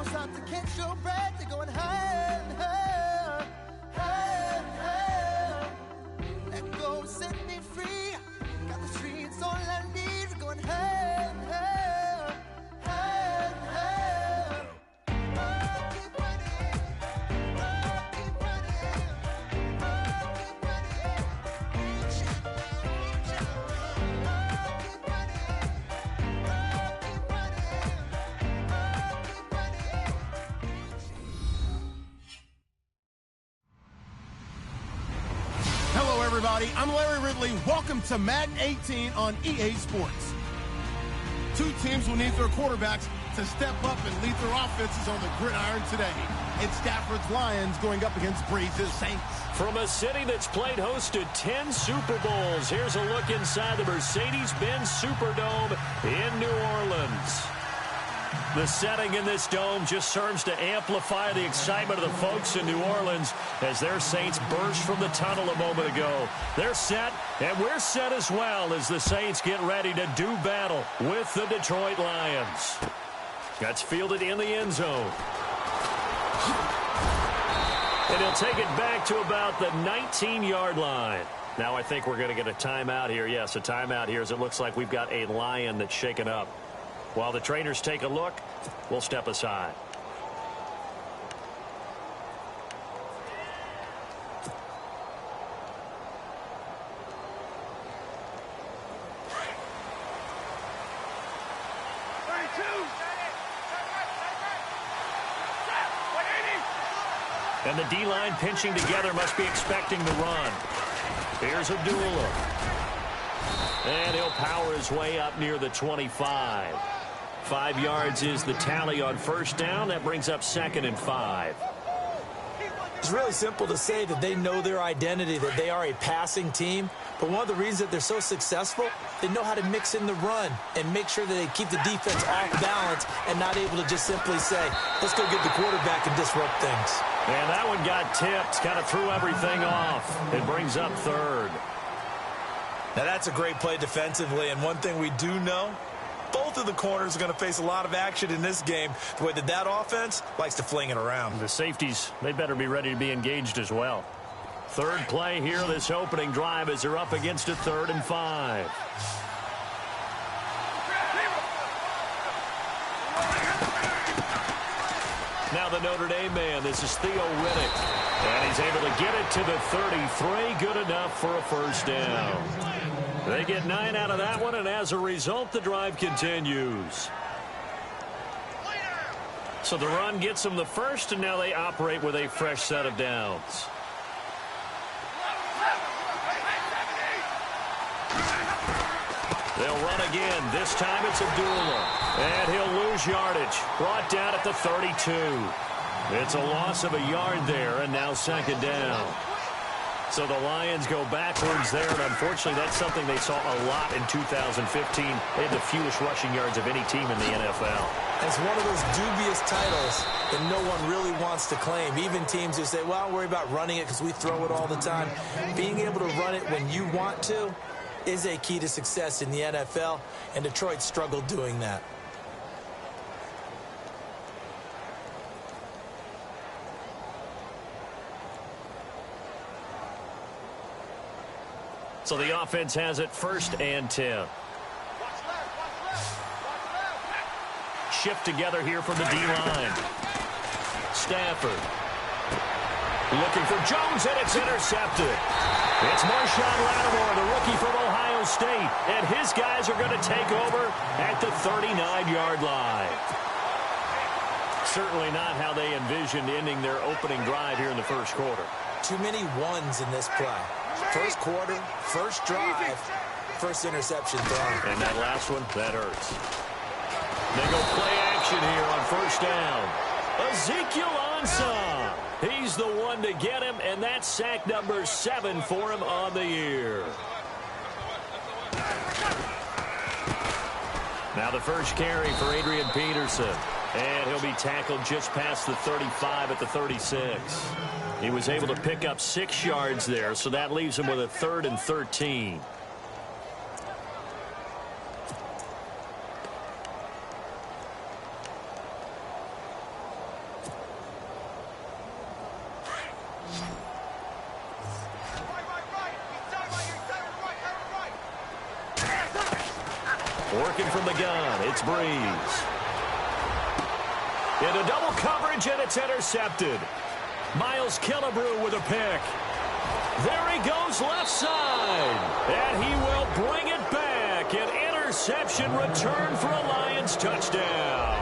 knows how to catch your breath. They're going higher and higher, higher and higher. Let go, set me free. Got the streets, all I need. We're going higher and higher, higher and higher. Oh, keep running. Oh, keep running. Oh, keep running. Reach out, reach out. Oh, keep running. Oh, keep running. Oh, keep running. Hello, everybody. I'm Larry Ridley. Welcome to Madden 18 on EA Sports. Two teams will need their quarterbacks to step up and lead their offenses on the gridiron today. It's Stafford's Lions going up against Brees' Saints. From a city that's played host to 10 Super Bowls, here's a look inside the Mercedes-Benz Superdome in New Orleans. The setting in this dome just serves to amplify the excitement of the folks in New Orleans as their Saints burst from the tunnel a moment ago. They're set, and we're set as well as the Saints get ready to do battle with the Detroit Lions. That's fielded in the end zone. And he'll take it back to about the 19-yard line. Now I think we're going to get a timeout here. Yes, a timeout here as it looks like we've got a Lion that's shaken up. While the trainers take a look, we'll step aside. And the D-line pinching together must be expecting the run. Here's Abdullah. And he'll power his way up near the 25. 5 yards is the tally on first down. That brings up 2nd and 5. It's really simple to say that they know their identity, that they are a passing team. But one of the reasons that they're so successful, they know how to mix in the run and make sure that they keep the defense off balance and not able to just simply say, let's go get the quarterback and disrupt things. And that one got tipped, kind of threw everything off. It brings up 3rd. Now, that's a great play defensively, and one thing we do know, both of the corners are going to face a lot of action in this game, the way that offense likes to fling it around. The safeties, they better be ready to be engaged as well. 3rd play here, this opening drive, as they're up against a 3rd and 5. Now the Notre Dame man, this is Theo Riddick. And he's able to get it to the 33, good enough for a first down. They get 9 out of that one, and as a result, the drive continues. So the run gets them the first, and now they operate with a fresh set of downs. They'll run again. This time it's Abdullah. And he'll lose yardage. Brought down at the 32. It's a loss of a yard there, and now 2nd down. So the Lions go backwards there, and unfortunately that's something they saw a lot in 2015. They had the fewest rushing yards of any team in the NFL. It's one of those dubious titles that no one really wants to claim. Even teams who say, well, I'll worry about running it because we throw it all the time. Being able to run it when you want to is a key to success in the NFL, and Detroit struggled doing that. So the offense has it 1st and 10. Shift together here from the D-line. Stafford. Looking for Jones, and it's intercepted. It's Marshawn Lattimore, the rookie from Ohio State. And his guys are going to take over at the 39-yard line. Certainly not how they envisioned ending their opening drive here in the first quarter. Too many ones in this play. First quarter, first drive, first interception thrown. And that last one, that hurts. They go play action here on first down. Ezekiel Ansah. He's the one to get him, and that's sack number 7 for him on the year. Now the first carry for Adrian Peterson. And he'll be tackled just past the 35 at the 36. He was able to pick up 6 yards there, so that leaves him with a 3rd and 13. Working from the gun, it's Breeze. Into double coverage, and it's intercepted. Miles Killebrew with a pick. There he goes left side. And he will bring it back. An interception return for a Lions touchdown.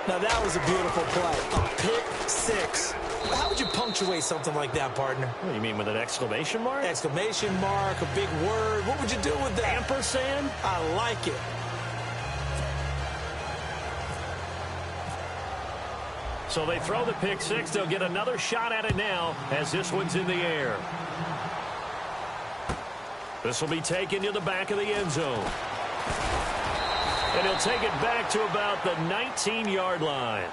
Now, that was a beautiful play. A pick six. How would you punctuate something like that, partner? What do you mean, with an exclamation mark? Exclamation mark, a big word. What would you do with that? Ampersand? I like it. So they throw the pick six. They'll get another shot at it now as this one's in the air. This will be taken to the back of the end zone. And he'll take it back to about the 19-yard line.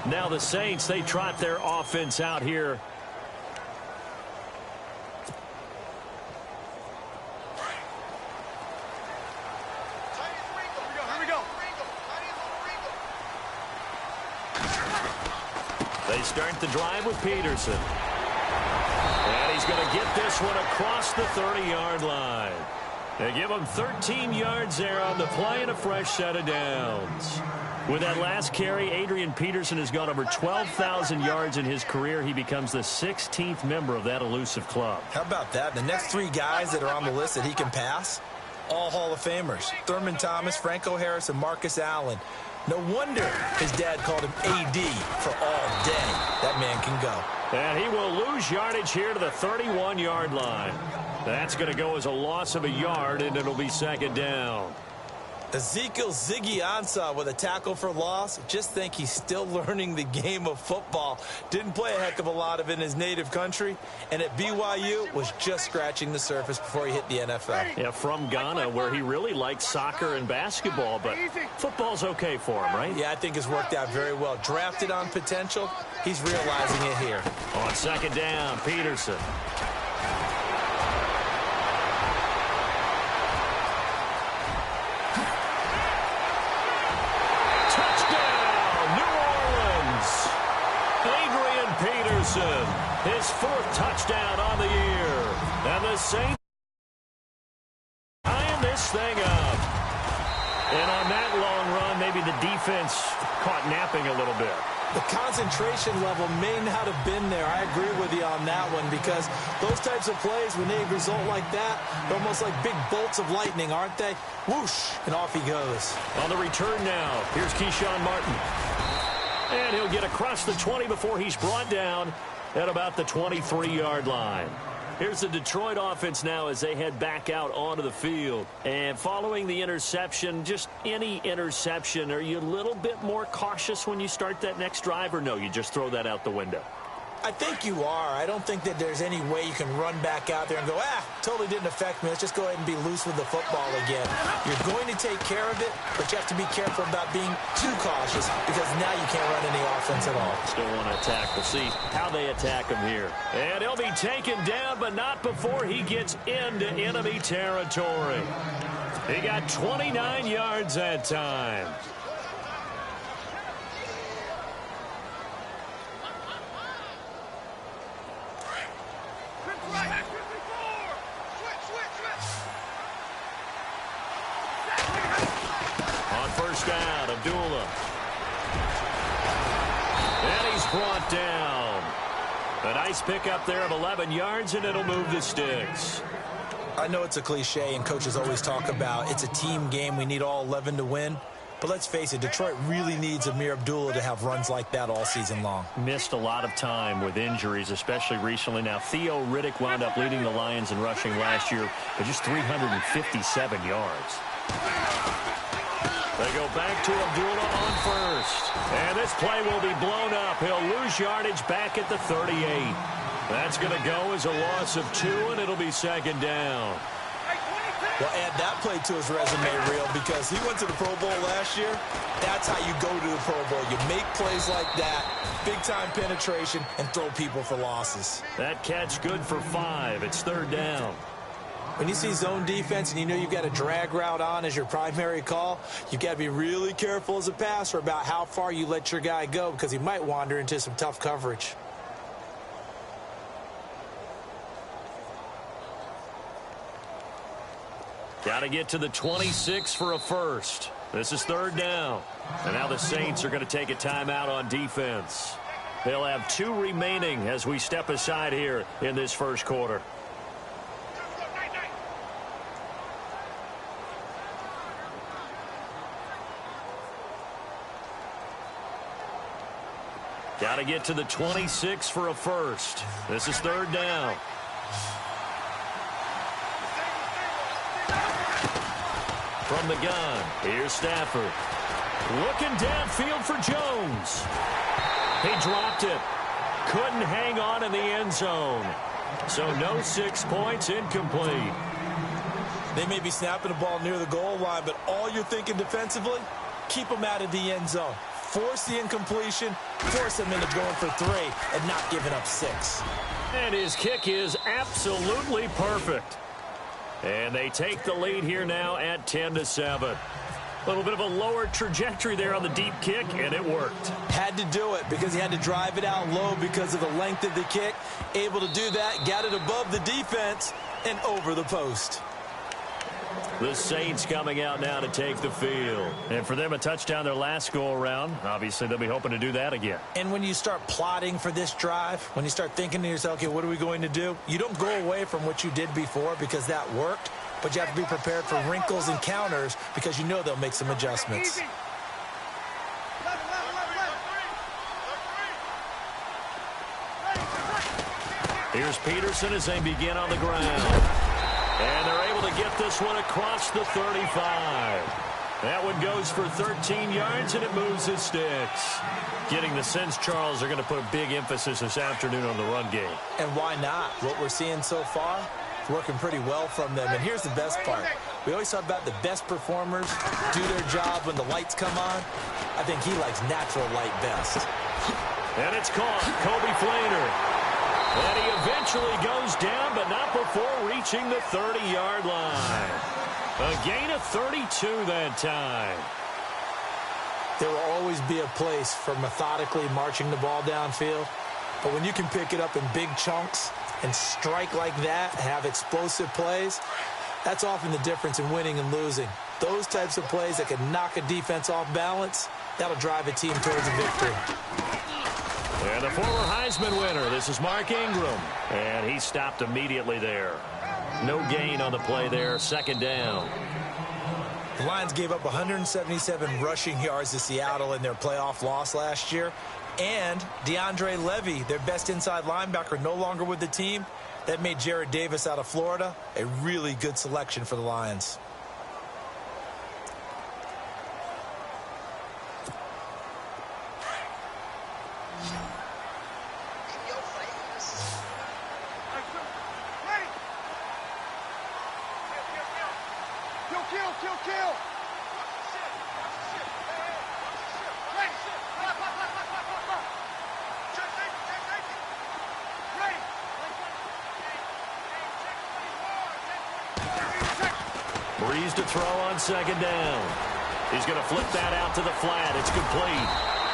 Now the Saints, they trot their offense out here. They start the drive with Peterson. And he's going to get this one across the 30-yard line. They give him 13 yards there on the play and a fresh set of downs. With that last carry, Adrian Peterson has gone over 12,000 yards in his career. He becomes the 16th member of that elusive club. How about that? The next three guys that are on the list that he can pass, all Hall of Famers. Thurman Thomas, Franco Harris, and Marcus Allen. No wonder his dad called him AD for all day. That man can go. And he will lose yardage here to the 31-yard line. That's going to go as a loss of a yard, and it'll be second down. Ezekiel Ziggy Ansah with a tackle for loss. Just think he's still learning the game of football. Didn't play a heck of a lot of it in his native country. And at BYU was just scratching the surface before he hit the NFL. Yeah, from Ghana, where he really liked soccer and basketball. But football's okay for him, right? Yeah, I think it's worked out very well. Drafted on potential. He's realizing it here. On second down, Peterson. His fourth touchdown on the year. And the Saints tying this thing up. And on that long run, maybe the defense caught napping a little bit. The concentration level may not have been there. I agree with you on that one, because those types of plays, when they result like that, they're almost like big bolts of lightning, aren't they? Whoosh, and off he goes. On the return now, here's Keyshawn Martin. And he'll get across the 20 before he's brought down at about the 23-yard line. Here's the Detroit offense now as they head back out onto the field. And following the interception, just any interception, are you a little bit more cautious when you start that next drive, or no, you just throw that out the window? I think you are. I don't think that there's any way you can run back out there and go, totally didn't affect me. Let's just go ahead and be loose with the football again. You're going to take care of it, but you have to be careful about being too cautious, because now you can't run any offense at all. Still want to attack. We'll see how they attack him here. And he'll be taken down, but not before he gets into enemy territory. He got 29 yards that time. On first down, Abdullah. And he's brought down. A nice pickup there of 11 yards, and it'll move the sticks. I know it's a cliche, and coaches always talk about it's a team game. We need all 11 to win. But let's face it, Detroit really needs Amir Abdullah to have runs like that all season long. Missed a lot of time with injuries, especially recently. Now, Theo Riddick wound up leading the Lions in rushing last year with just 357 yards. They go back to Abdullah on first. And this play will be blown up. He'll lose yardage back at the 38. That's going to go as a loss of 2, and it'll be second down. Well, add that play to his resume reel, because he went to the Pro Bowl last year. That's how you go to the Pro Bowl. You make plays like that, big-time penetration, and throw people for losses. That catch good for 5. It's third down. When you see zone defense and you know you've got a drag route on as your primary call, you've got to be really careful as a passer about how far you let your guy go, because he might wander into some tough coverage. Got to get to the 26 for a first. This is third down. And now the Saints are going to take a timeout on defense. They'll have 2 remaining as we step aside here in this first quarter. Got to get to the 26 for a first. This is third down. From the gun, here's Stafford. Looking downfield for Jones. He dropped it. Couldn't hang on in the end zone. So no 6 points, incomplete. They may be snapping the ball near the goal line, but all you're thinking defensively, keep them out of the end zone. Force the incompletion, force them into going for 3 and not giving up 6. And his kick is absolutely perfect. And they take the lead here now at 10-7. A little bit of a lower trajectory there on the deep kick, and it worked. Had to do it because he had to drive it out low because of the length of the kick. Able to do that, got it above the defense and over the post. The Saints coming out now to take the field. And for them, a touchdown their last go-around. Obviously, they'll be hoping to do that again. And when you start plotting for this drive, when you start thinking to yourself, okay, what are we going to do? You don't go away from what you did before because that worked, but you have to be prepared for wrinkles and counters because you know they'll make some adjustments. Here's Peterson as they begin on the ground. And they're able to get this one across the 35. That one goes for 13 yards, and it moves his sticks. Getting the sense, Charles, are going to put a big emphasis this afternoon on the run game. And why not? What we're seeing so far is working pretty well from them. And here's the best part. We always talk about the best performers do their job when the lights come on. I think he likes natural light best. And it's caught. Kobe Flater. And he eventually goes down, but not before reaching the 30-yard line. A gain of 32 that time. There will always be a place for methodically marching the ball downfield. But when you can pick it up in big chunks and strike like that, have explosive plays, that's often the difference in winning and losing. Those types of plays that can knock a defense off balance, that'll drive a team towards a victory. And the former Heisman winner, this is Mark Ingram. And he stopped immediately there. No gain on the play there, second down. The Lions gave up 177 rushing yards to Seattle in their playoff loss last year. And DeAndre Levy, their best inside linebacker, no longer with the team. That made Jared Davis out of Florida a really good selection for the Lions. Breeze to throw on second down. He's going to flip that out to the flat. It's complete.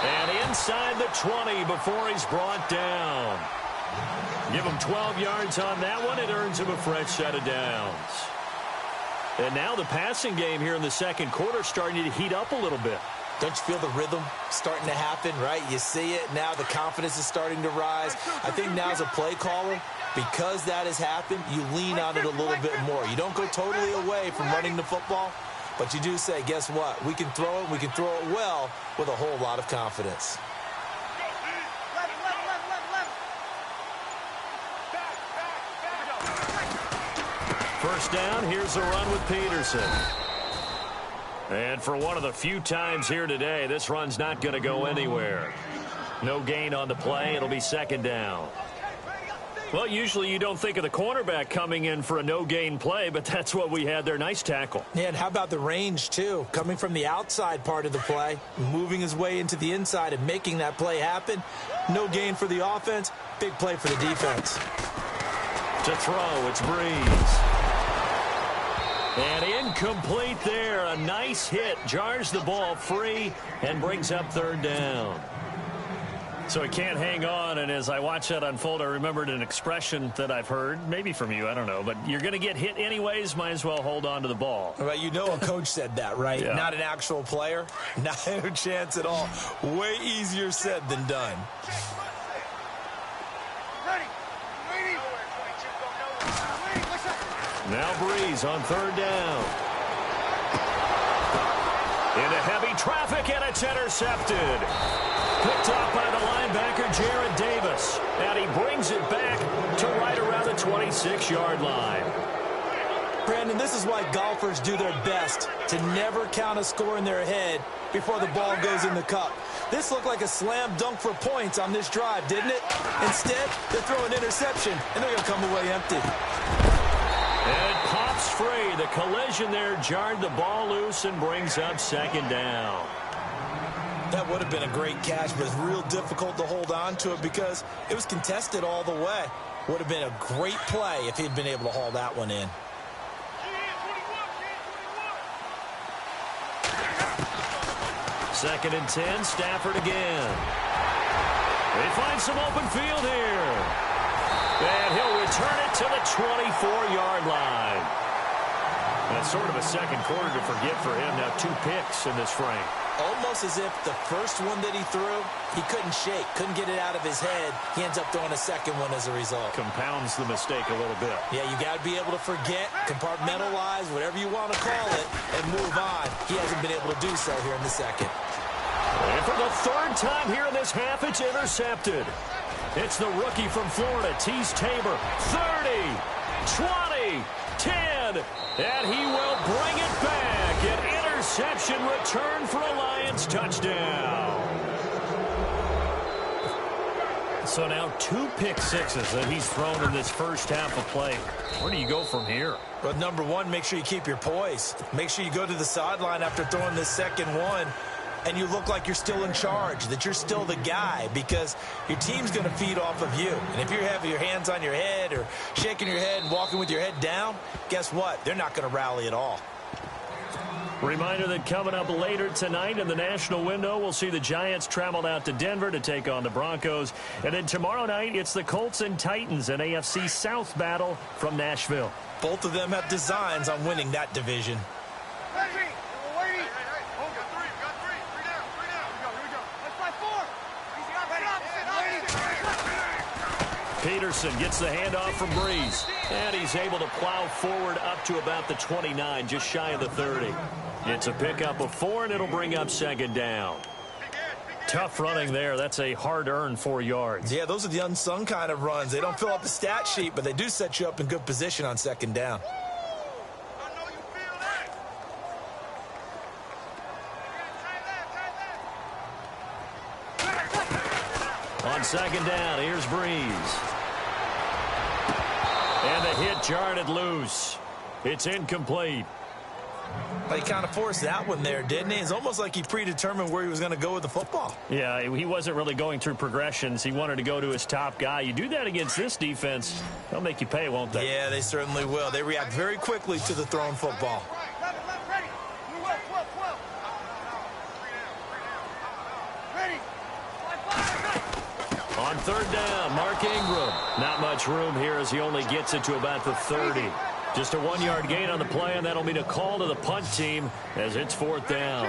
And inside the 20 before he's brought down. Give him 12 yards on that one. It earns him a fresh set of downs. And now the passing game here in the second quarter starting to heat up a little bit. Don't you feel the rhythm starting to happen, right? You see it now. The confidence is starting to rise. I think now as a play caller, because that has happened, you lean on it a little bit more. You don't go totally away from running the football, but you do say, guess what? We can throw it. We can throw it well with a whole lot of confidence. First down, here's a run with Peterson. And for one of the few times here today, this run's not going to go anywhere. No gain on the play. It'll be second down. Well, usually you don't think of the cornerback coming in for a no-gain play, but that's what we had there. Nice tackle. Yeah, and how about the range, too? Coming from the outside part of the play, moving his way into the inside and making that play happen. No gain for the offense, big play for the defense. To throw, it's Breeze. And incomplete there. A nice hit. Jars the ball free and brings up third down. So he can't hang on, and as I watch that unfold, I remembered an expression that I've heard, maybe from you, I don't know, but you're going to get hit anyways, might as well hold on to the ball. Well, you know a coach said that, right? Yeah. Not an actual player. Not a chance at all. Way easier said than done. Now Breeze on third down. Into heavy traffic, and it's intercepted. Picked off by the linebacker, Jared Davis. And he brings it back to right around the 26-yard line. Brandon, this is why golfers do their best to never count a score in their head before the ball goes in the cup. This looked like a slam dunk for points on this drive, didn't it? Instead, they throw an interception, and they're going to come away empty. And it pops free. The collision there jarred the ball loose and brings up second down. That would have been a great catch, but it's real difficult to hold on to it because it was contested all the way. Would have been a great play if he'd been able to haul that one in. Second and 10, Stafford again. They find some open field here. And he'll return it to the 24-yard line. That's sort of a second quarter to forget for him. Now 2 picks in this frame. Almost as if the first one that he threw, he couldn't shake, couldn't get it out of his head. He ends up throwing a second one as a result. Compounds the mistake a little bit. Yeah, you got to be able to forget, compartmentalize, whatever you want to call it, and move on. He hasn't been able to do so here in the second. And for the third time here in this half, it's intercepted. It's the rookie from Florida, Tease Tabor. 30, 20, 10, and he will bring it back. An interception return for a Lions touchdown. So now 2 pick sixes that he's thrown in this first half of play. Where do you go from here? Well, number one, make sure you keep your poise. Make sure you go to the sideline after throwing this second one, and you look like you're still in charge, that you're still the guy, because your team's going to feed off of you. And if you're having your hands on your head or shaking your head and walking with your head down, guess what? They're not going to rally at all. Reminder that coming up later tonight in the national window, we'll see the Giants travel out to Denver to take on the Broncos. And then tomorrow night, it's the Colts and Titans, an AFC South battle from Nashville. Both of them have designs on winning that division. Peterson gets the handoff from Breeze. And he's able to plow forward up to about the 29, just shy of the 30. It's a pickup of 4, and it'll bring up second down. Tough running there. That's a hard-earned 4 yards. Yeah, those are the unsung kind of runs. They don't fill up the stat sheet, but they do set you up in good position on second down. On second down, here's Breeze. And the hit jarred it loose. It's incomplete. But he kind of forced that one there, didn't he? It's almost like he predetermined where he was going to go with the football. Yeah, he wasn't really going through progressions. He wanted to go to his top guy. You do that against this defense, they'll make you pay, won't they? Yeah, they certainly will. They react very quickly to the thrown football. On third down, Mark Ingram. Not much room here as he only gets it to about the 30. Just a 1-yard gain on the play, and that'll mean a call to the punt team as it's fourth down.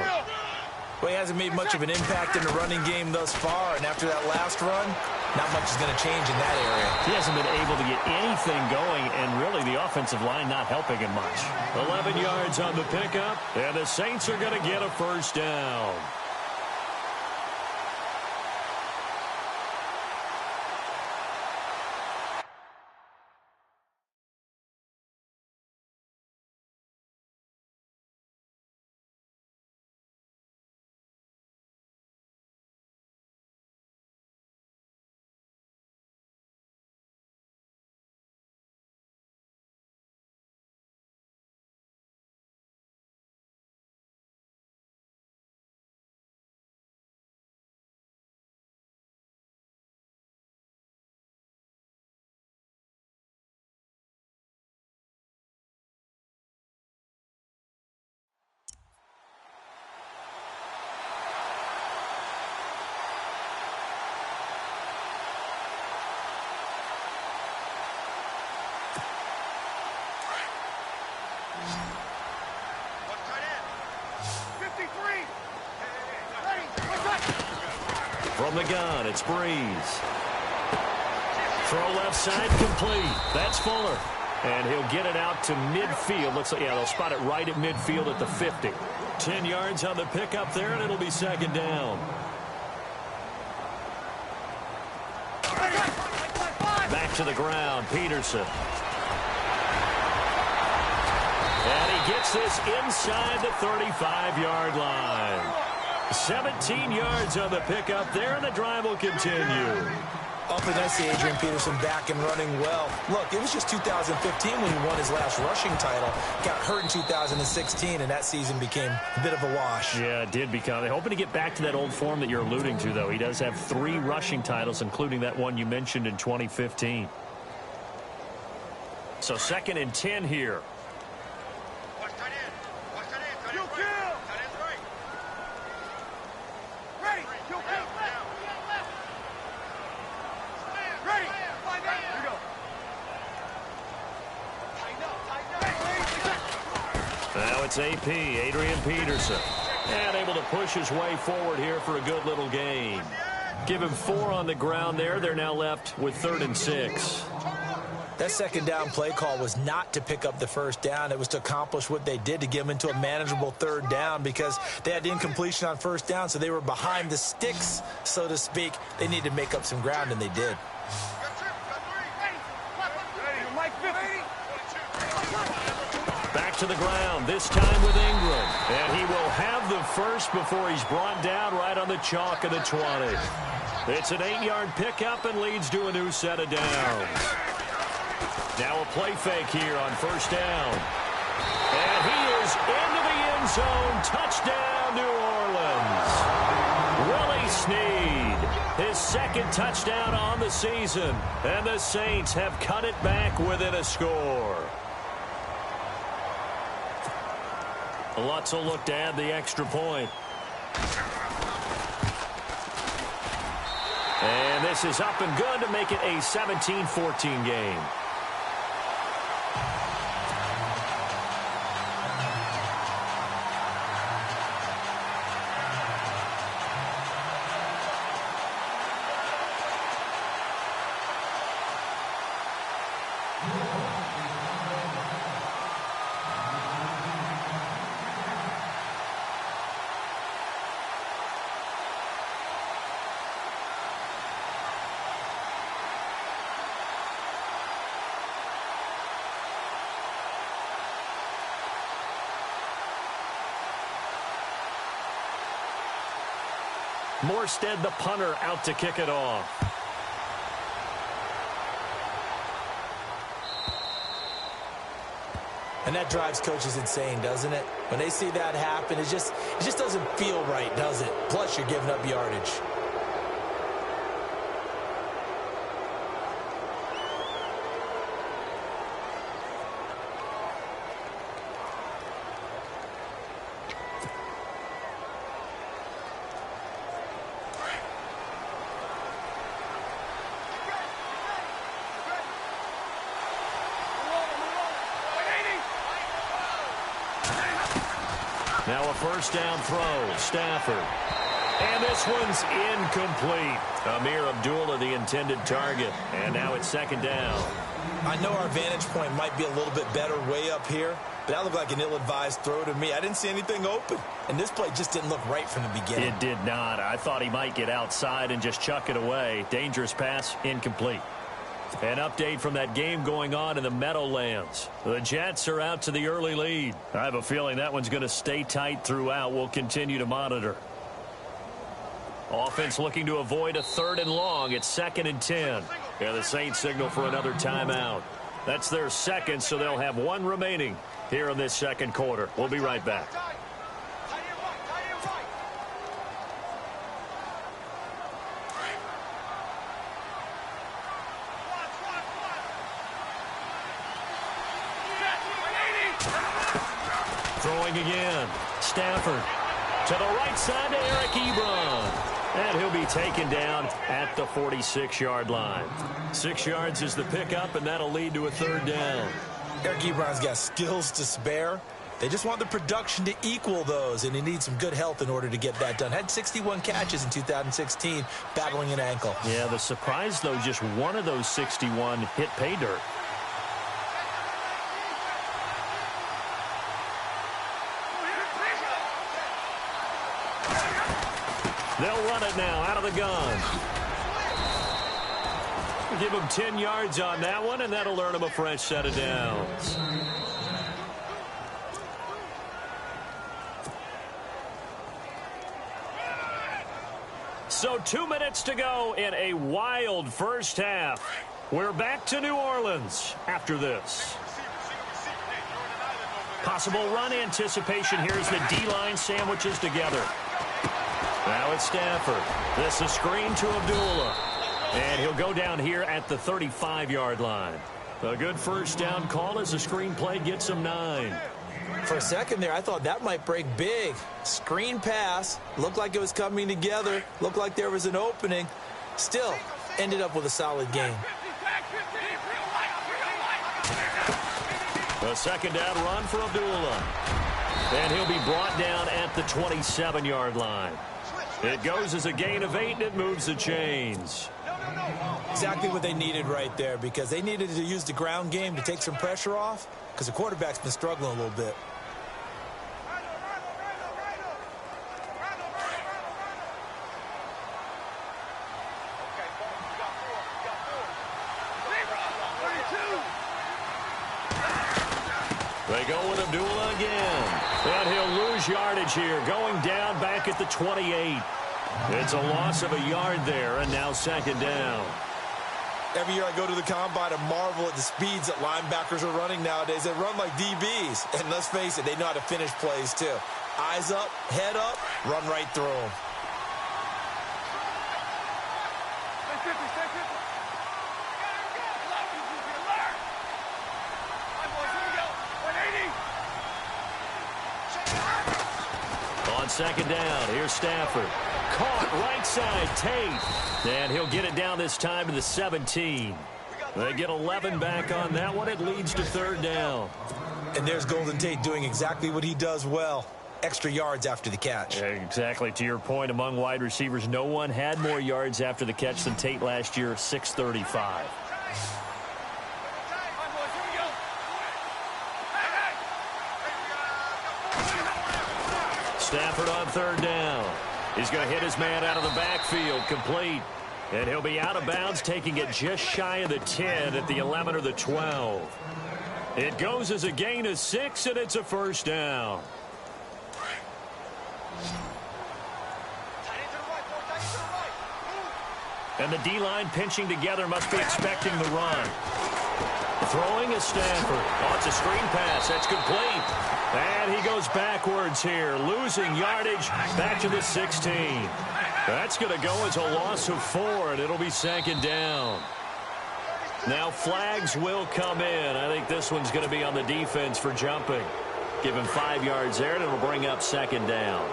Well, he hasn't made much of an impact in the running game thus far, and after that last run, not much is going to change in that area. He hasn't been able to get anything going, and really the offensive line not helping him much. 11 yards on the pickup, and the Saints are going to get a first down. From the gun, it's Breeze. Throw left side, complete. That's Fuller. And he'll get it out to midfield. Looks like, yeah, they'll spot it right at midfield at the 50. 10 yards on the pickup there, and it'll be second down. Back to the ground, Peterson. And he gets this inside the 35-yard line. 17 yards on the pickup there, and the drive will continue. Awfully nice to see Adrian Peterson back and running well. Look, it was just 2015 when he won his last rushing title. Got hurt in 2016, and that season became a bit of a wash. Yeah, it did become. They're hoping to get back to that old form that you're alluding to, though. He does have 3 rushing titles, including that one you mentioned in 2015. So 2nd and 10 here. Now it's AP, Adrian Peterson. And able to push his way forward here for a good little gain. Give him 4 on the ground there. They're now left with 3rd and 6. That second down play call was not to pick up the first down. It was to accomplish what they did, to get them into a manageable 3rd down, because they had incompletion on first down, so they were behind the sticks, so to speak. They needed to make up some ground, and they did. Back to the ground, this time with Ingram. And he will have the first before he's brought down right on the chalk of the 20. It's an 8-yard pickup and leads to a new set of downs. Now a play fake here on first down. And he is into the end zone. Touchdown, New Orleans. Willie Snead, his 2nd touchdown on the season. And the Saints have cut it back within a score. Lutz will look to add the extra point. And this is up and good to make it a 17-14 game. Morstead, the punter, out to kick it off. And that drives coaches insane, doesn't it? When they see that happen, it just doesn't feel right, does it? Plus, you're giving up yardage. Now a first down throw, Stafford. And this one's incomplete. Amir Abdullah, the intended target. And now it's 2nd down. I know our vantage point might be a little bit better way up here, but that looked like an ill-advised throw to me. I didn't see anything open. And this play just didn't look right from the beginning. It did not. I thought he might get outside and just chuck it away. Dangerous pass, incomplete. An update from that game going on in the Meadowlands. The Jets are out to the early lead. I have a feeling that one's going to stay tight throughout. We'll continue to monitor. Offense looking to avoid a 3rd and long. It's 2nd and 10. Yeah, the Saints signal for another timeout. That's their 2nd, so they'll have 1 remaining here in this 2nd quarter. We'll be right back. Throwing again. Stafford to the right side to Eric Ebron. And he'll be taken down at the 46-yard line. 6 yards is the pickup, and that'll lead to a 3rd down. Eric Ebron's got skills to spare. They just want the production to equal those, and they need some good health in order to get that done. Had 61 catches in 2016, battling an ankle. Yeah, the surprise, though, just one of those 61 hit pay dirt. They'll run it now out of the gun. Give him 10 yards on that one, and that'll earn him a fresh set of downs. So 2 minutes to go in a wild first half. We're back to New Orleans after this. Possible run anticipation here as the D-line sandwiches together. Now it's Stafford. This is screen to Abdullah. And he'll go down here at the 35-yard line. A good first down call as the screen play gets him 9. For a second there, I thought that might break big. Screen pass. Looked like it was coming together. Looked like there was an opening. Still, ended up with a solid game. A second down run for Abdullah. And he'll be brought down at the 27-yard line. It goes as a gain of 8, and it moves the chains. Exactly what they needed right there, because they needed to use the ground game to take some pressure off, because the quarterback's been struggling a little bit. They go with Abdullah again. And he'll lose yardage here, going down back at the 28. It's a loss of a yard there, and now second down. Every year I go to the combine and marvel at the speeds that linebackers are running nowadays. They run like DBs. And let's face it, they know how to finish plays too. Eyes up, head up, run right through them. On second down, here's Stafford. Caught right side, Tate. And he'll get it down this time to the 17. They get 11 back on that one. It leads to third down. And there's Golden Tate doing exactly what he does well. Extra yards after the catch. Exactly. To your point, among wide receivers, no one had more yards after the catch than Tate last year, 635. Stafford on third down. He's going to hit his man out of the backfield, complete. And he'll be out of bounds, taking it just shy of the 10 at the 11 or the 12. It goes as a gain of 6, and it's a first down. And the D-line pinching together, must be expecting the run. Throwing is Stafford. Oh, it's a screen pass. That's complete. And he goes backwards here, losing yardage back to the 16. That's going to go as a loss of 4, and it'll be second down. Now flags will come in. I think this one's going to be on the defense for jumping. Give him 5 yards there, and it'll bring up second down.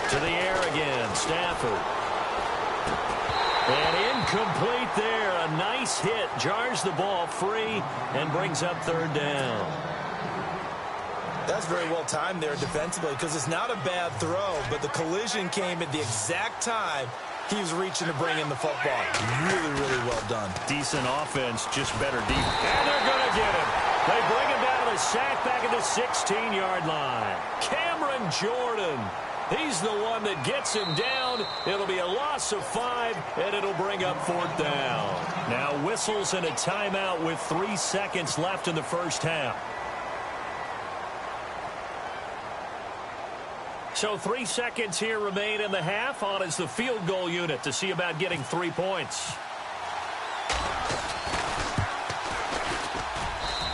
To the air again, Stafford. And incomplete there. A nice hit. Jars the ball free and brings up third down. That's very well timed there defensively, because it's not a bad throw, but the collision came at the exact time he was reaching to bring in the football. Really, really well done. Decent offense, just better defense. And they're going to get him. They bring him down to the sack back at the 16-yard line. Cameron Jordan. He's the one that gets him down. It'll be a loss of 5, and it'll bring up fourth down. Now whistles and a timeout with 3 seconds left in the first half. So 3 seconds here remain in the half. On is the field goal unit to see about getting 3 points.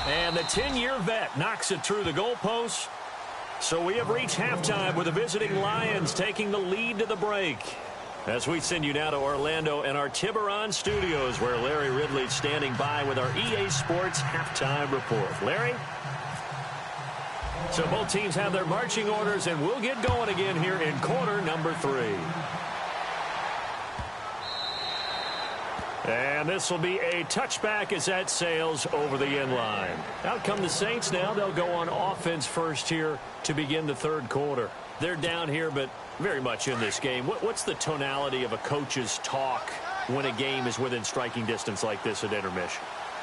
And the 10-year vet knocks it through the goalpost. So we have reached halftime with the visiting Lions taking the lead to the break. As we send you now to Orlando and our Tiburon studios, where Larry Ridley's standing by with our EA Sports halftime report. Larry? So both teams have their marching orders, and we'll get going again here in quarter number 3. And this will be a touchback as that sails over the end line. Out come the Saints now. They'll go on offense first here to begin the third quarter. They're down here, but very much in this game. What's the tonality of a coach's talk when a game is within striking distance like this at intermission?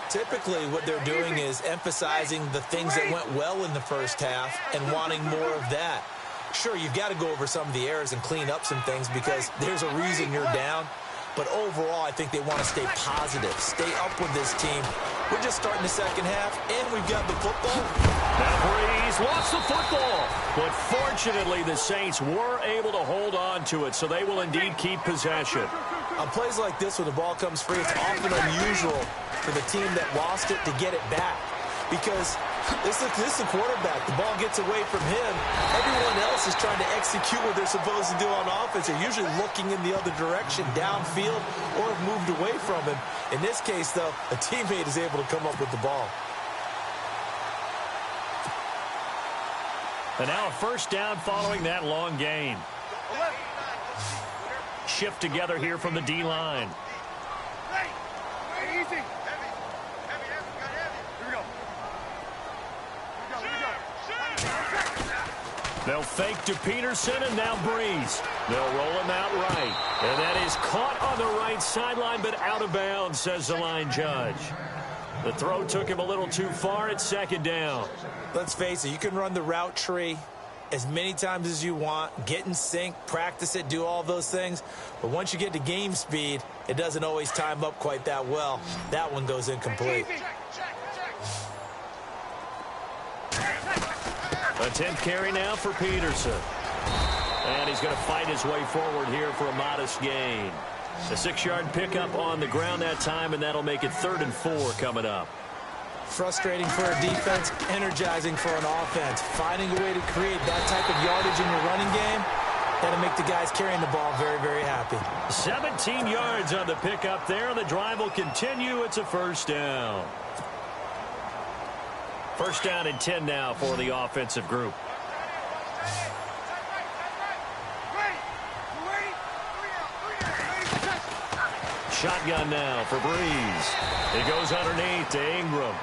Typically, what they're doing is emphasizing the things that went well in the first half and wanting more of that. Sure, you've got to go over some of the errors and clean up some things because there's a reason you're down. But overall, I think they want to stay positive, stay up with this team. We're just starting the second half, and we've got the football. Now Breeze lost the football. But fortunately, the Saints were able to hold on to it, so they will indeed keep possession. On plays like this, when the ball comes free, it's often unusual for the team that lost it to get it back. Because this is the quarterback. The ball gets away from him. Everyone else is trying to execute what they're supposed to do on offense. They're usually looking in the other direction, downfield, or have moved away from him. In this case, though, a teammate is able to come up with the ball. And now a first down following that long gain. Shift together here from the D-line. They'll fake to Peterson, and now Breeze. They'll roll him out right. And that is caught on the right sideline, but out of bounds, says the line judge. The throw took him a little too far at second down. Let's face it, you can run the route tree as many times as you want, get in sync, practice it, do all those things. But once you get to game speed, it doesn't always time up quite that well. That one goes incomplete. A 10th carry now for Peterson. And he's going to fight his way forward here for a modest gain. A 6-yard pickup on the ground that time, and that'll make it 3rd and 4 coming up. Frustrating for a defense, energizing for an offense. Finding a way to create that type of yardage in your running game, that'll make the guys carrying the ball very, very happy. 17 yards on the pickup there, and the drive will continue. It's a first down. First down and 10 now for the offensive group. Shotgun now for Breeze. He goes underneath to Ingram.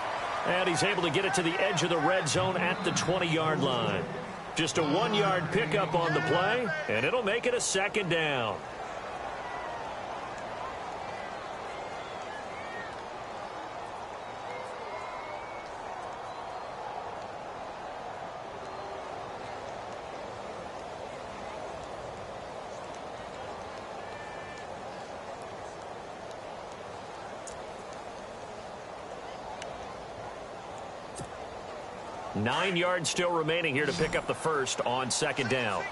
And he's able to get it to the edge of the red zone at the 20-yard line. Just a 1-yard pickup on the play, and it'll make it a second down. Nine yards still remaining here to pick up the first on second down.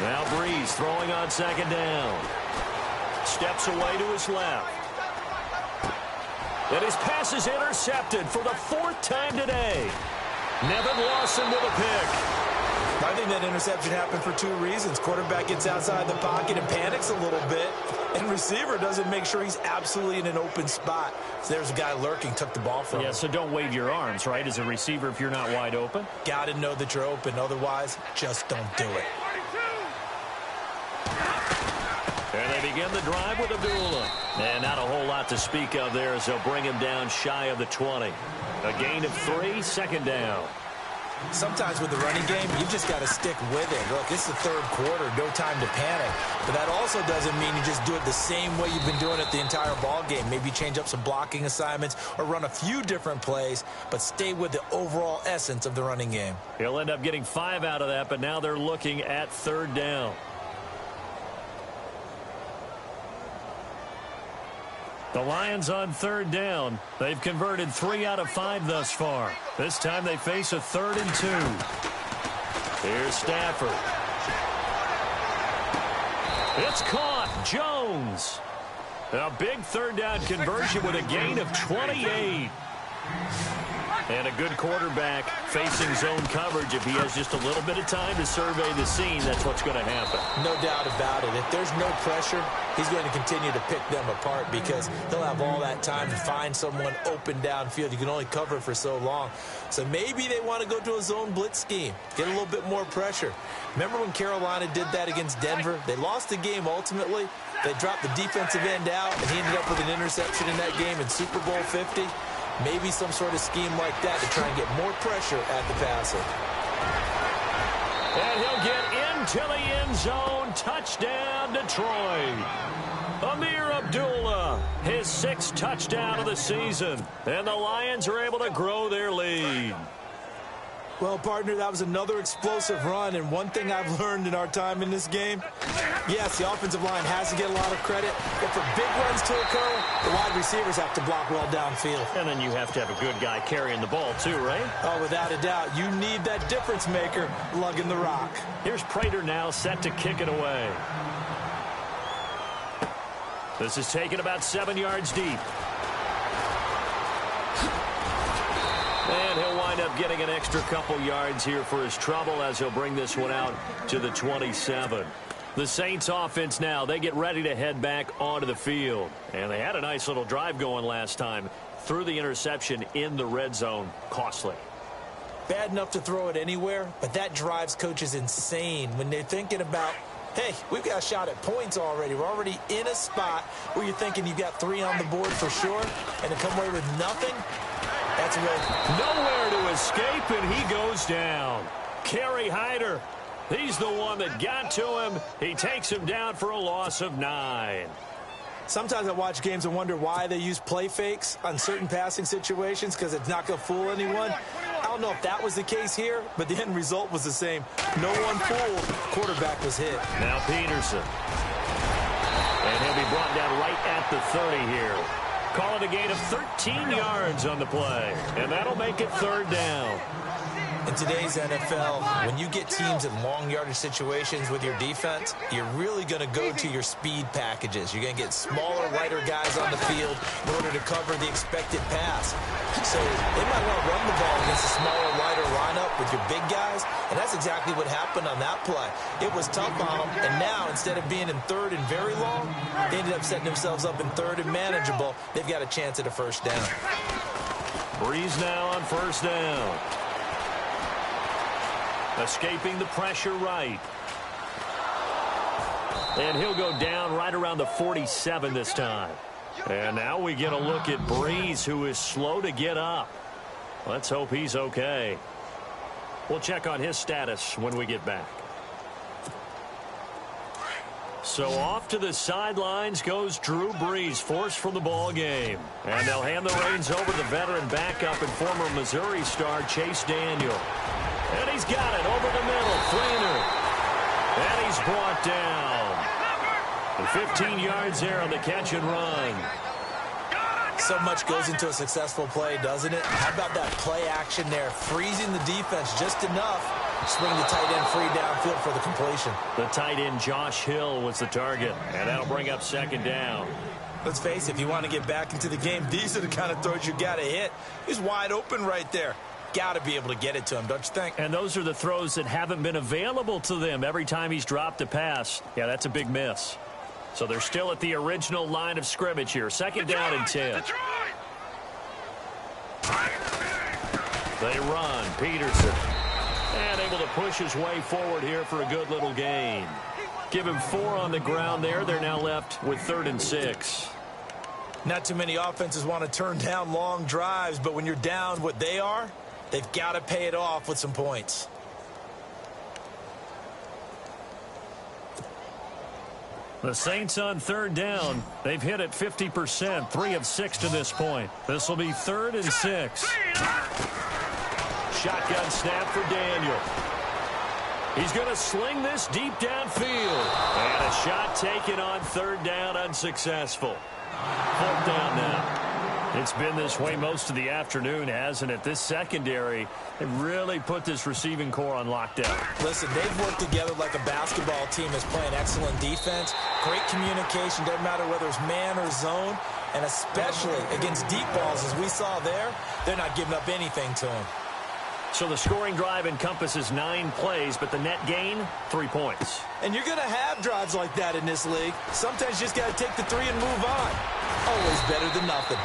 Now Breeze throwing on second down. Steps away to his left. And his pass is intercepted for the 4th time today. Nevin Lawson with a pick. I think that interception happened for 2 reasons. Quarterback gets outside the pocket and panics a little bit, and receiver doesn't make sure he's absolutely in an open spot. So there's a guy lurking, took the ball from him. Yeah, so don't wave your arms, right, as a receiver if you're not wide open. Got to know that you're open. Otherwise, just don't do it. And they begin the drive with Abdullah. And not a whole lot to speak of there as they'll bring him down shy of the 20. A gain of 3, second down. Sometimes with the running game, you just got to stick with it. Look, it's the 3rd quarter, no time to panic. But that also doesn't mean you just do it the same way you've been doing it the entire ball game. Maybe change up some blocking assignments or run a few different plays, but stay with the overall essence of the running game. He'll end up getting 5 out of that, but now they're looking at 3rd down. The Lions on 3rd down. They've converted 3 out of 5 thus far. This time they face a 3rd and 2. Here's Stafford. It's caught. Jones. A big 3rd down conversion with a gain of 28. And a good quarterback facing zone coverage. If he has just a little bit of time to survey the scene, that's what's going to happen. No doubt about it. If there's no pressure, he's going to continue to pick them apart because he'll have all that time to find someone open downfield. You can only cover for so long. So maybe they want to go to a zone blitz scheme, get a little bit more pressure. Remember when Carolina did that against Denver? They lost the game ultimately. They dropped the defensive end out, and he ended up with an interception in that game in Super Bowl 50. Maybe some sort of scheme like that to try and get more pressure at the passer. And he'll get into the end zone. Touchdown, Detroit. Amir Abdullah, his 6th touchdown of the season. And the Lions are able to grow their lead. Well, partner, that was another explosive run, and one thing I've learned in our time in this game, yes, the offensive line has to get a lot of credit, but for big runs to occur, the wide receivers have to block well downfield. And then you have to have a good guy carrying the ball too, right? Oh, without a doubt. You need that difference maker lugging the rock. Here's Prater now set to kick it away. This is taken about 7 yards deep. And he'll wind up getting an extra couple yards here for his trouble as he'll bring this one out to the 27. The Saints offense now, they get ready to head back onto the field. And they had a nice little drive going last time. Threw the interception in the red zone. Costly. Bad enough to throw it anywhere, but that drives coaches insane when they're thinking about, hey, we've got a shot at points already. We're already in a spot where you're thinking you've got 3 on the board for sure, and to come away with nothing, that's a real... Nowhere to escape, and he goes down. Kerry Hyder, he's the one that got to him. He takes him down for a loss of 9. Sometimes I watch games and wonder why they use play fakes on certain passing situations because it's not going to fool anyone. I don't know if that was the case here, but the end result was the same. No one fooled. Quarterback was hit. Now Peterson. And he'll be brought down right at the 30 here. Call it a gain of 13 yards on the play. And that'll make it 3rd down. In today's NFL, when you get teams in long yardage situations with your defense, you're really going to go to your speed packages. You're going to get smaller, lighter guys on the field in order to cover the expected pass. So they might want to run the ball against a smaller, lighter lineup with your big guys, and that's exactly what happened on that play. It was tough on them, and now instead of being in 3rd and very long, they ended up setting themselves up in 3rd and manageable. They've got a chance at a 1st down. Breeze now on 1st down. Escaping the pressure right. And he'll go down right around the 47 this time. And now we get a look at Breeze, who is slow to get up. Let's hope he's okay. We'll check on his status when we get back. So off to the sidelines goes Drew Brees, forced from the ball game. And they'll hand the reins over to the veteran backup and former Missouri star Chase Daniel. And he's got it over the middle. Fleener. And he's brought down. And 15 yards there on the catch and run. So much goes into a successful play, doesn't it? How about that play action there? Freezing the defense just enough. Swing the tight end free downfield for the completion. The tight end Josh Hill was the target. And that'll bring up 2nd down. Let's face it, if you want to get back into the game, these are the kind of throws you got to hit. He's wide open right there. Got to be able to get it to him, don't you think? And those are the throws that haven't been available to them every time he's dropped a pass. Yeah, that's a big miss. So they're still at the original line of scrimmage here. 2nd down and 10. They run. Peterson. And able to push his way forward here for a good little gain. Give him 4 on the ground there. They're now left with 3rd and 6. Not too many offenses want to turn down long drives, but when you're down what they are, they've got to pay it off with some points. The Saints on 3rd down. They've hit it 50%, 3 of 6 to this point. This will be 3rd and 6. Shotgun snap for Daniel. He's going to sling this deep downfield. And a shot taken on 3rd down, unsuccessful. 4th down now. It's been this way most of the afternoon, hasn't it? This secondary, they really put this receiving core on lockdown. Listen, they've worked together like a basketball team that's playing excellent defense. Great communication, doesn't matter whether it's man or zone. And especially against deep balls, as we saw there, they're not giving up anything to him. So the scoring drive encompasses 9 plays, but the net gain, 3 points. And you're going to have drives like that in this league. Sometimes you just got to take the 3 and move on. Always better than nothing.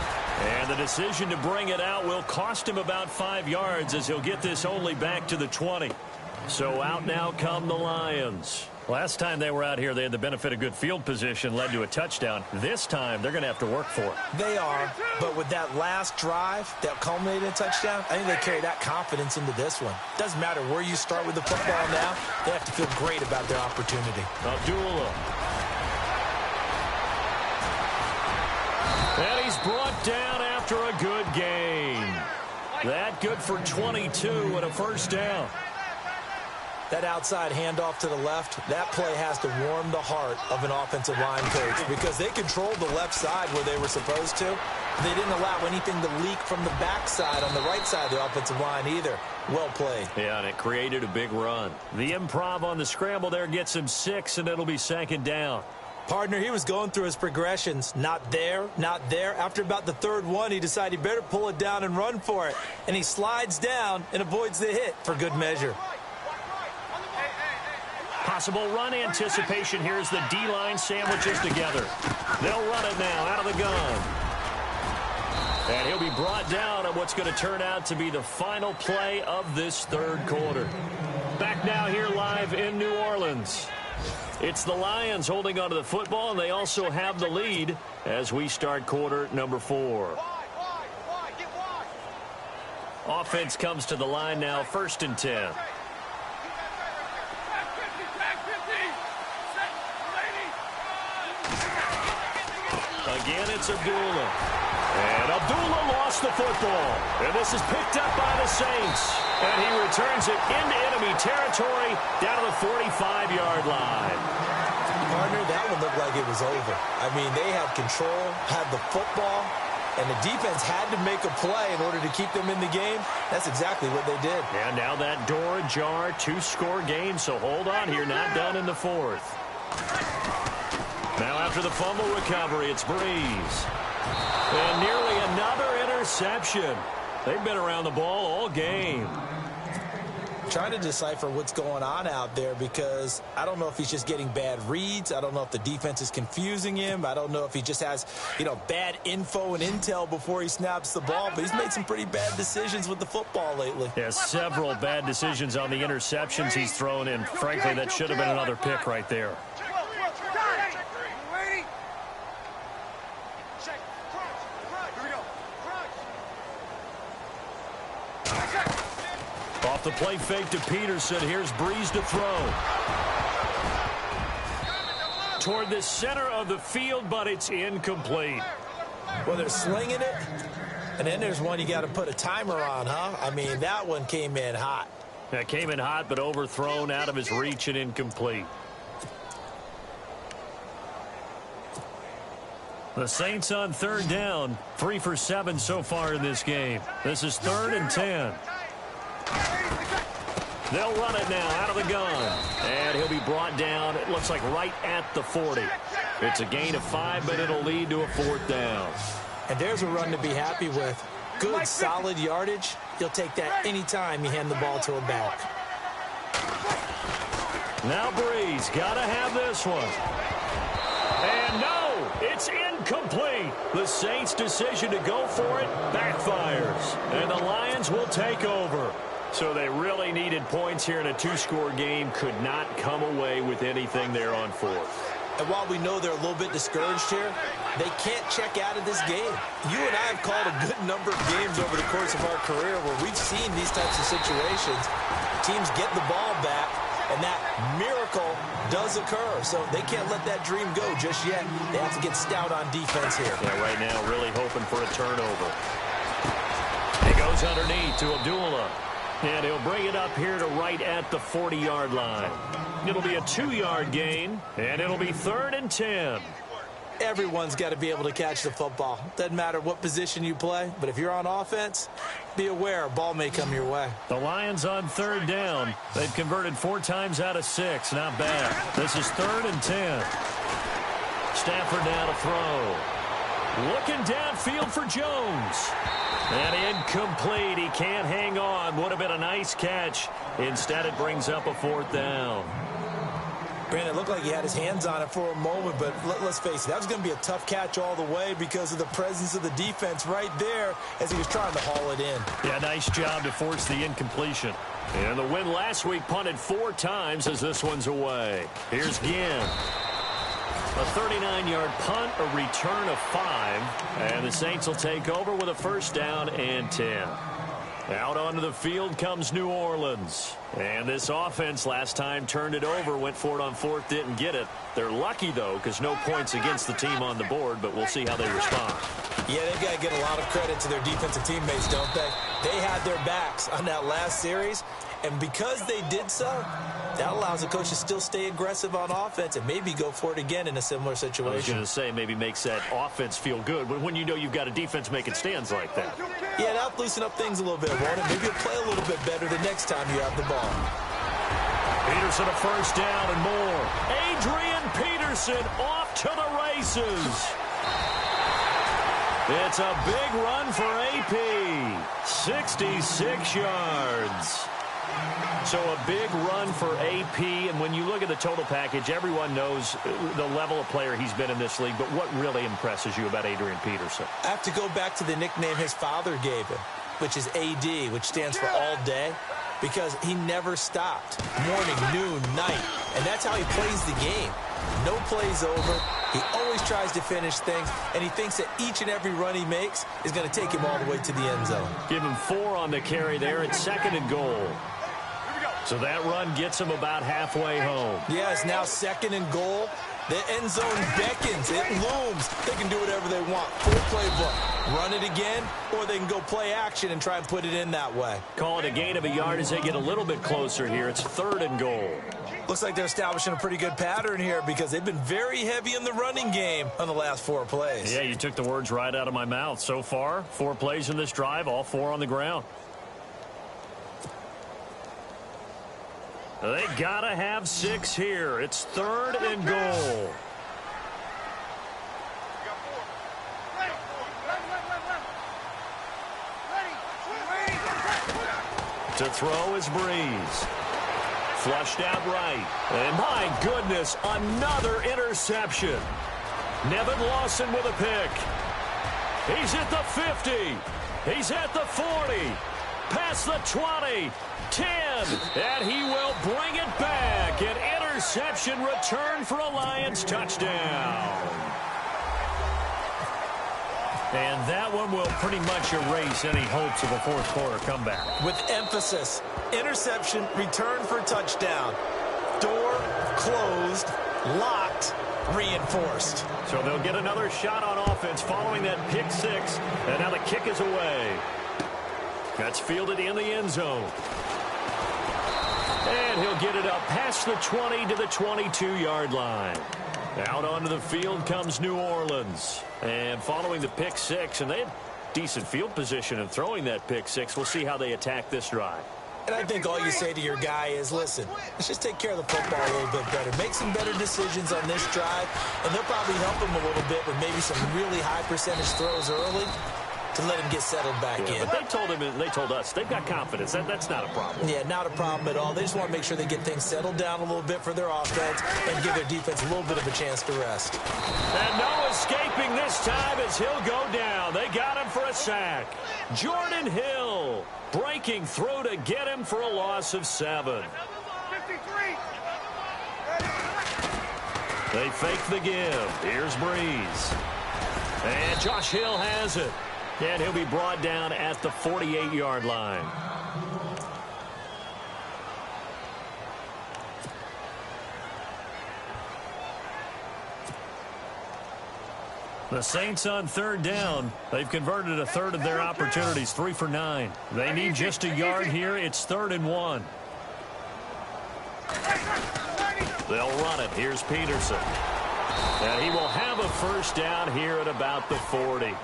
And the decision to bring it out will cost him about 5 yards as he'll get this only back to the 20. So out now come the Lions. Last time they were out here, they had the benefit of good field position, led to a touchdown. This time, they're going to have to work for it. They are, but with that last drive that culminated in a touchdown, I think they carry that confidence into this one. Doesn't matter where you start with the football now, they have to feel great about their opportunity. Abdullah. And he's brought down after a good gain. That good for 22 and a first down. That outside handoff to the left, that play has to warm the heart of an offensive line coach because they controlled the left side where they were supposed to. They didn't allow anything to leak from the backside on the right side of the offensive line either. Well played. Yeah, and it created a big run. The improv on the scramble there gets him 6, and it'll be second down. Partner, he was going through his progressions. Not there, not there. After about the third one, he decided he better pull it down and run for it. And he slides down and avoids the hit for good measure. Possible run anticipation. Here's the D-line sandwiches together. They'll run it now out of the gun. And he'll be brought down on what's going to turn out to be the final play of this third quarter. Back now here live in New Orleans. It's the Lions holding onto the football, and they also have the lead as we start quarter number 4. Offense comes to the line now, 1st and 10. Again, it's Abdullah. And Abdullah lost the football. And this is picked up by the Saints. And he returns it into enemy territory down to the 45-yard line. Partner, that one looked like it was over. I mean, they had control, had the football, and the defense had to make a play in order to keep them in the game. That's exactly what they did. And now that door ajar, 2-score game. So hold on here, not done in the 4th. Now after the fumble recovery, it's Breeze. And nearly another interception. They've been around the ball all game. Trying to decipher what's going on out there because I don't know if he's just getting bad reads. I don't know if the defense is confusing him. I don't know if he just has, bad info and intel before he snaps the ball. But he's made some pretty bad decisions with the football lately. Yeah, several bad decisions on the interceptions he's thrown in. Frankly, that should have been another pick right there. Off the play fake to Peterson. Here's Breeze to throw. Toward the center of the field, but it's incomplete. Well, they're slinging it, and then there's one you got to put a timer on, huh? I mean, that one came in hot. That came in hot, but overthrown, out of his reach, and incomplete. The Saints on 3rd down, 3 for 7 so far in this game. This is 3rd and 10. They'll run it now out of the gun. And he'll be brought down, it looks like right at the 40. It's a gain of 5, but it'll lead to a 4th down. And there's a run to be happy with. Good, solid yardage. You'll take that anytime you hand the ball to a back. Now Breeze, gotta have this one. And no, it's incomplete. The Saints' decision to go for it backfires. And the Lions will take over. So they really needed points here in a 2-score game. Could not come away with anything there on 4th. And while we know they're a little bit discouraged here, they can't check out of this game. You and I have called a good number of games over the course of our career where we've seen these types of situations. Teams get the ball back, and that miracle does occur. So they can't let that dream go just yet. They have to get stout on defense here. Yeah, right now really hoping for a turnover. He goes underneath to Abdullah. And he'll bring it up here to right at the 40-yard line. It'll be a 2-yard gain, and it'll be 3rd and 10. Everyone's got to be able to catch the football. Doesn't matter what position you play, but if you're on offense, be aware a ball may come your way. The Lions on 3rd down. They've converted 4 times out of 6. Not bad. This is 3rd and 10. Stafford now to throw. Looking downfield for Jones. And incomplete. He can't hang on. Would have been a nice catch. Instead, it brings up a 4th down. Brandon, it looked like he had his hands on it for a moment, but let's face it, that was going to be a tough catch all the way because of the presence of the defense right there as he was trying to haul it in. Yeah, nice job to force the incompletion. And the win last week punted 4 times as this one's away. Here's Ginn. A 39-yard punt, a return of 5, and the Saints will take over with a 1st down and 10. Out onto the field comes New Orleans. And this offense last time turned it over, went for it on 4th, didn't get it. They're lucky, though, because no points against the team on the board, but we'll see how they respond. Yeah, they've got to get a lot of credit to their defensive teammates, don't they? They had their backs on that last series, and because they did so, that allows the coach to still stay aggressive on offense and maybe go for it again in a similar situation. I was going to say maybe makes that offense feel good, but when you know you've got a defense making stands like that. Yeah, that'll loosen up things a little bit, won't it? Maybe you'll play a little bit better the next time you have the ball. Peterson a 1st down and more. Adrian Peterson off to the races. It's a big run for AP. 66 yards. So a big run for AP, and when you look at the total package, everyone knows the level of player he's been in this league, but what really impresses you about Adrian Peterson? I have to go back to the nickname his father gave him, which is AD, which stands for all day, because he never stopped. Morning, noon, night, and that's how he plays the game. No plays over. He always tries to finish things, and he thinks that each and every run he makes is going to take him all the way to the end zone. Give him 4 on the carry there. It's 2nd and goal. So that run gets him about halfway home. Yeah, it's now 2nd and goal. The end zone beckons. It looms. They can do whatever they want. Full playbook. Run it again, or they can go play action and try and put it in that way. Call it a gain of a yard as they get a little bit closer here. It's 3rd and goal. Looks like they're establishing a pretty good pattern here because they've been very heavy in the running game on the last 4 plays. Yeah, you took the words right out of my mouth. So far, 4 plays in this drive, all 4 on the ground. They gotta have 6 here. It's 3rd and goal. To throw is Breeze. Flushed out right. And my goodness, another interception. Nevin Lawson with a pick. He's at the 50. He's at the 40. Past the 20. 10. And he will bring it back. An interception return for a Lions touchdown. And that one will pretty much erase any hopes of a 4th quarter comeback. With emphasis, interception, return for touchdown. Door closed, locked, reinforced. So they'll get another shot on offense following that pick 6. And now the kick is away. That's fielded in the end zone. And he'll get it up past the 20 to the 22-yard line. Out onto the field comes New Orleans. And following the pick 6, and they had decent field position in throwing that pick 6. We'll see how they attack this drive. And I think all you say to your guy is, listen, let's just take care of the football a little bit better. Make some better decisions on this drive, and they'll probably help him a little bit with maybe some really high percentage throws early to let him get settled back in. But they told him, and they told us, they've got confidence. That's not a problem. Yeah, not a problem at all. They just want to make sure they get things settled down a little bit for their offense and give their defense a little bit of a chance to rest. And no escaping this time as he'll go down. They got him for a sack. Jordan Hill breaking through to get him for a loss of 7. They fake the give. Here's Breeze. And Josh Hill has it. And he'll be brought down at the 48-yard line. The Saints on 3rd down. They've converted a third of their opportunities, 3 for 9. They need just a yard here. It's 3rd and 1. They'll run it. Here's Peterson. And he will have a 1st down here at about the 40.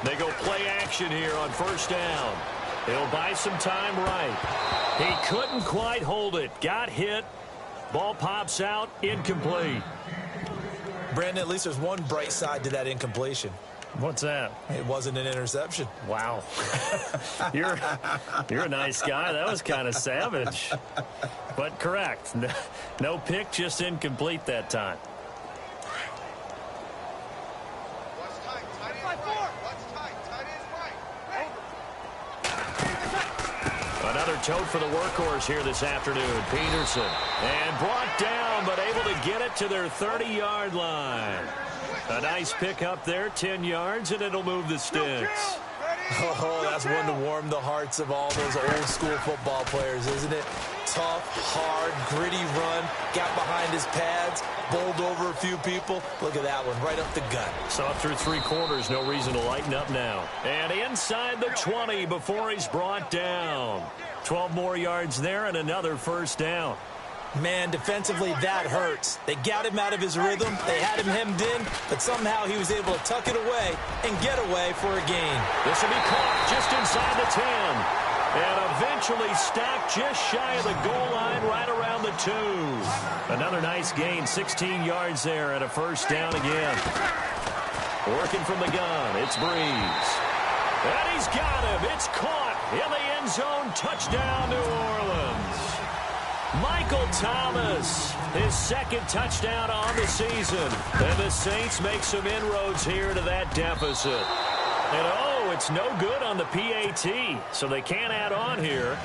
They go play action here on first down. He'll buy some time right. He couldn't quite hold it. Got hit. Ball pops out. Incomplete. Brandon, at least there's one bright side to that incompletion. What's that? It wasn't an interception. Wow. You're a nice guy. That was kind of savage. But correct. No pick, just incomplete that time. Another tote for the workhorse here this afternoon. Peterson. And brought down, but able to get it to their 30-yard line. A nice pick up there, 10 yards, and it'll move the sticks. Oh, that's one to warm the hearts of all those old-school football players, isn't it? Tough, hard, gritty run, got behind his pads, bowled over a few people. Look at that one, right up the gut. Saw through 3 quarters, no reason to lighten up now. And inside the 20 before he's brought down. 12 more yards there and another first down. Man, defensively, that hurts. They got him out of his rhythm. They had him hemmed in, but somehow he was able to tuck it away and get away for a gain. This will be caught just inside the 10. And eventually stopped just shy of the goal line right around the 2. Another nice gain, 16 yards there and a first down again. Working from the gun, it's Breeze. And he's got him. It's caught in the end zone. Touchdown, New Orleans. Michael Thomas, his second touchdown on the season. And the Saints make some inroads here to that deficit. And oh, it's no good on the PAT, so they can't add on here.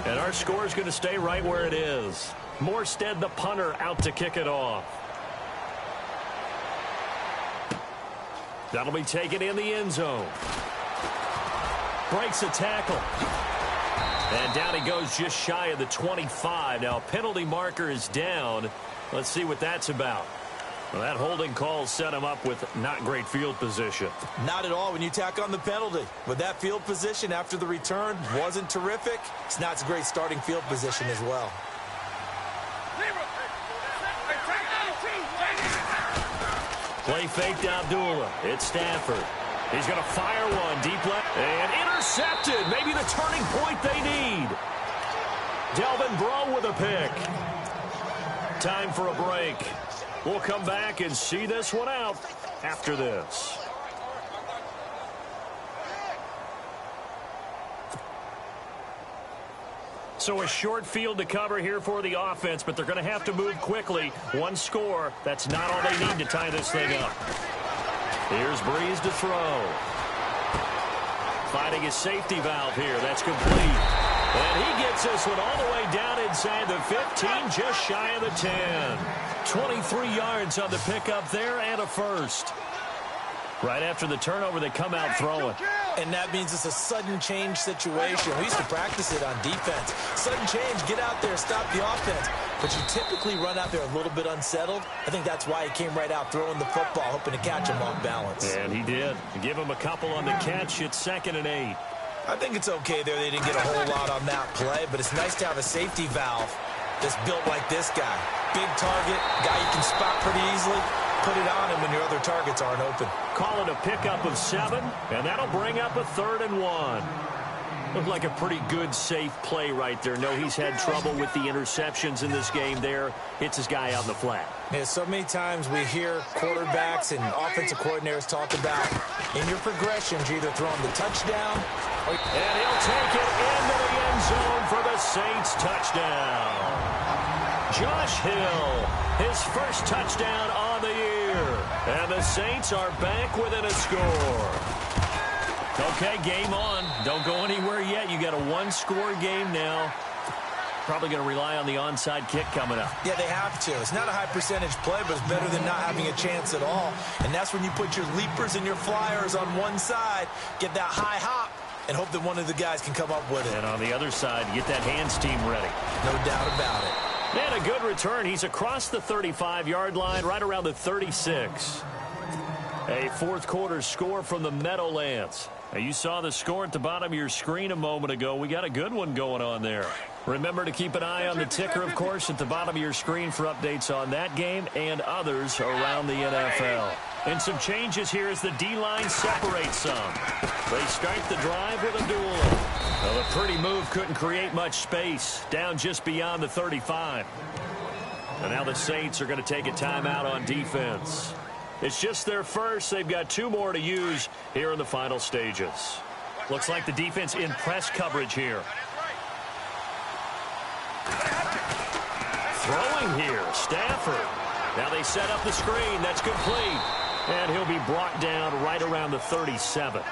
And our score is going to stay right where it is. Morstead, the punter, out to kick it off. That'll be taken in the end zone. Breaks a tackle. And down he goes just shy of the 25. Now, penalty marker is down. Let's see what that's about. Well, that holding call set him up with not great field position. Not at all when you tack on the penalty. But that field position after the return wasn't terrific. It's not a great starting field position as well. Play fake to Abdullah. It's Stafford. He's going to fire one deep left. And intercepted. Maybe the turning point they need. Delvin Breaux with a pick. Time for a break. We'll come back and see this one out after this. So a short field to cover here for the offense, but they're going to have to move quickly. One score, that's not all they need to tie this thing up. Here's Breeze to throw. Finding his safety valve here. That's complete. And he gets this one all the way down inside the 15, just shy of the 10. 23 yards on the pickup there and a first. Right after the turnover, they come out throwing. And that means it's a sudden change situation. We used to practice it on defense. Sudden change, get out there, stop the offense. But you typically run out there a little bit unsettled. I think that's why he came right out throwing the football, hoping to catch him off balance. And he did. Give him a couple on the catch. It's 2nd and 8. I think it's okay there. They didn't get a whole lot on that play, but it's nice to have a safety valve that's built like this guy. Big target, guy you can spot pretty easily. Put it on him when your other targets aren't open. Call it a pickup of 7, and that'll bring up a 3rd and 1. Looked like a pretty good, safe play right there. No, he's had trouble with the interceptions in this game there. Hits his guy out in the flat. Yeah, so many times we hear quarterbacks and offensive coordinators talk about in your progressions, you're either throwing the touchdown or... And he'll take it into the end zone for the Saints touchdown. Josh Hill, his first touchdown on the year. And the Saints are back within a score. Okay, game on. Don't go anywhere yet. You got a 1-score game now. Probably going to rely on the onside kick coming up. Yeah, they have to. It's not a high percentage play, but it's better than not having a chance at all. And that's when you put your leapers and your flyers on one side, get that high hop, and hope that one of the guys can come up with it. And on the other side, get that hands team ready. No doubt about it. And a good return. He's across the 35-yard line, right around the 36. A fourth-quarter score from the Meadowlands. Now, you saw the score at the bottom of your screen a moment ago. We got a good one going on there. Remember to keep an eye on the ticker, of course, at the bottom of your screen for updates on that game and others around the NFL. And some changes here as the D-line separates some. They start the drive with Abdullah. Well, a pretty move couldn't create much space. Down just beyond the 35. And now the Saints are going to take a timeout on defense. It's just their first. They've got 2 more to use here in the final stages. Looks like the defense in press coverage here. Throwing here, Stafford. Now they set up the screen. That's complete. And he'll be brought down right around the 37.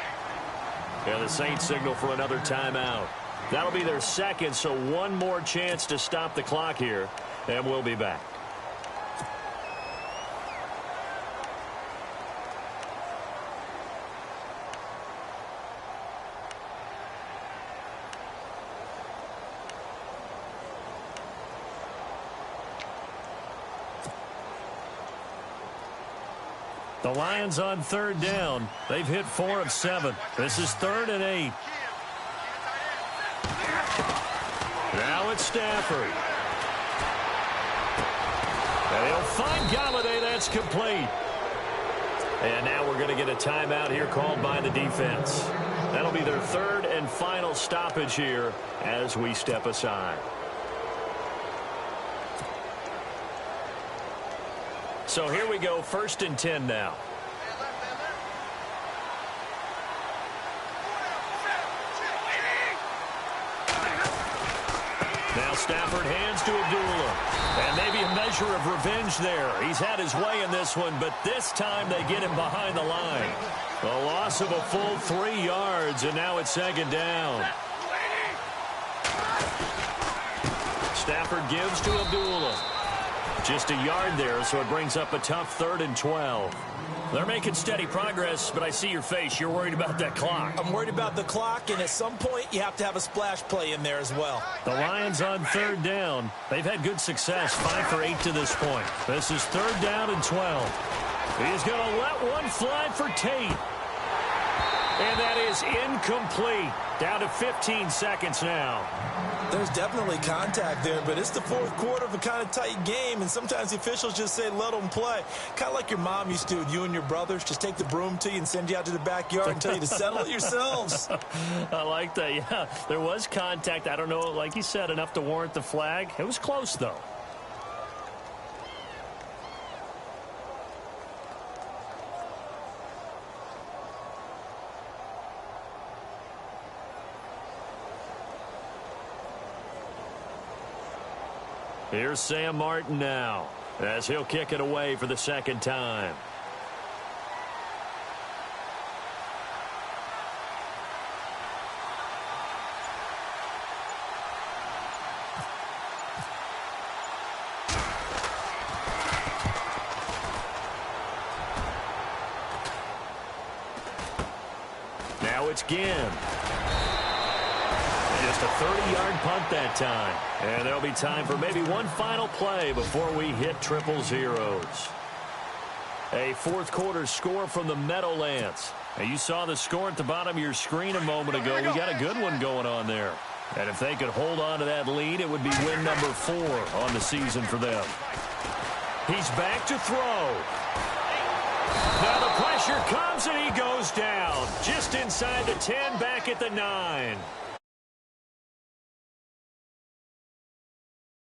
And the Saints signal for another timeout. That'll be their second, so one more chance to stop the clock here. And we'll be back. The Lions on 3rd down. They've hit 4 of 7. This is 3rd and 8. Now it's Stafford. And he'll find Galladay. That's complete. And now we're going to get a timeout here called by the defense. That'll be their 3rd and final stoppage here as we step aside. So here we go, 1st and 10 now. Now Stafford hands to Abdullah. And maybe a measure of revenge there. He's had his way in this one, but this time they get him behind the line. A loss of a full 3 yards, and now it's 2nd down. Stafford gives to Abdullah. Just a yard there, so it brings up a tough 3rd and 12. They're making steady progress, but I see your face. You're worried about that clock. I'm worried about the clock, and at some point, you have to have a splash play in there as well. The Lions on 3rd down. They've had good success, 5 for 8 to this point. This is 3rd down and 12. He's going to let one fly for Tate. And that is incomplete. Down to 15 seconds now. There's definitely contact there, but it's the 4th quarter of a kind of tight game, and sometimes the officials just say, let them play. Kind of like your mom used to with you and your brothers. Just take the broom to you and send you out to the backyard and tell you to settle it yourselves. I like that, yeah. There was contact. I don't know, like you said, enough to warrant the flag. It was close, though. Here's Sam Martin now, as he'll kick it away for the 2nd time. Now it's Ginn. Just a 30-yard punt that time. And there'll be time for maybe one final play before we hit triple zeros. A 4th quarter score from the Meadowlands. And you saw the score at the bottom of your screen a moment ago. We got a good one going on there. And if they could hold on to that lead, it would be win number 4 on the season for them. He's back to throw. Now the pressure comes and he goes down. Just inside the 10, back at the 9.